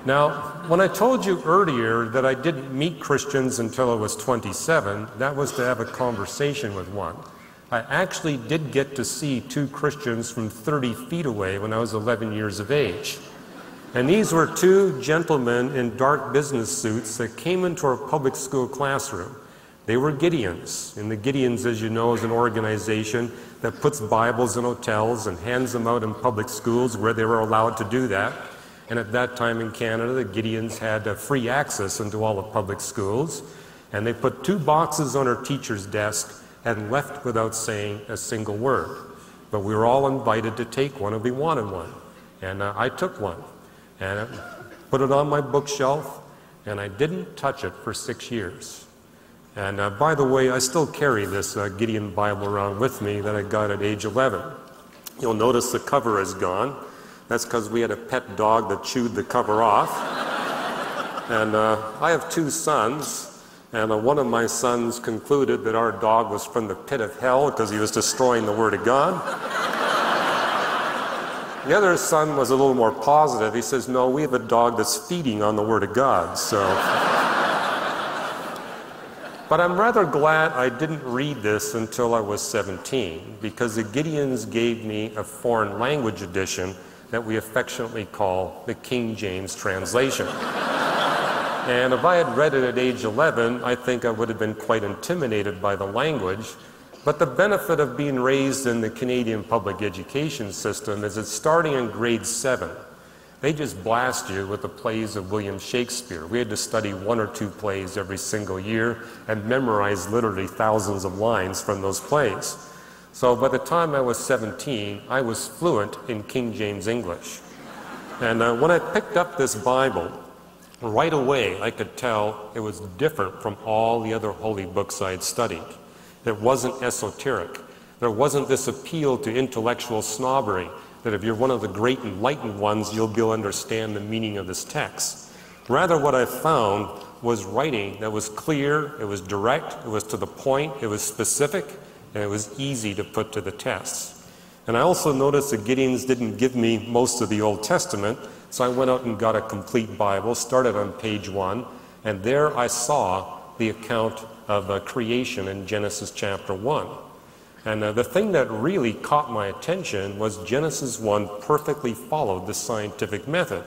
Now, when I told you earlier that I didn't meet Christians until I was 27, that was to have a conversation with one. I actually did get to see two Christians from 30 feet away when I was 11 years of age. And these were two gentlemen in dark business suits that came into our public school classroom. They were Gideons, and the Gideons, as you know, is an organization that puts Bibles in hotels and hands them out in public schools where they were allowed to do that. And at that time in Canada, the Gideons had free access into all the public schools. And they put 2 boxes on our teacher's desk and left without saying a single word. But we were all invited to take one if we wanted one. And I took one and I put it on my bookshelf, and I didn't touch it for 6 years. And by the way, I still carry this Gideon Bible around with me that I got at age 11. You'll notice the cover is gone. That's because we had a pet dog that chewed the cover off. And I have 2 sons, and one of my sons concluded that our dog was from the pit of hell because he was destroying the Word of God. The other son was a little more positive. He says, no, we have a dog that's feeding on the Word of God. So. But I'm rather glad I didn't read this until I was 17, because the Gideons gave me a foreign language edition that we affectionately call the King James translation. And if I had read it at age 11, I think I would have been quite intimidated by the language. But the benefit of being raised in the Canadian public education system is that starting in grade 7, they just blast you with the plays of William Shakespeare. We had to study 1 or 2 plays every single year and memorize literally thousands of lines from those plays. So by the time I was 17, I was fluent in King James English. And when I picked up this Bible, right away I could tell it was different from all the other holy books I had studied. It wasn't esoteric. There wasn't this appeal to intellectual snobbery, that if you're one of the great enlightened ones, you'll be able to understand the meaning of this text. Rather, what I found was writing that was clear, it was direct, it was to the point, it was specific, and it was easy to put to the tests. And I also noticed the Gideons didn't give me most of the Old Testament, so I went out and got a complete Bible, started on page 1, and there I saw the account of creation in Genesis chapter 1. And the thing that really caught my attention was Genesis 1 perfectly followed the scientific method.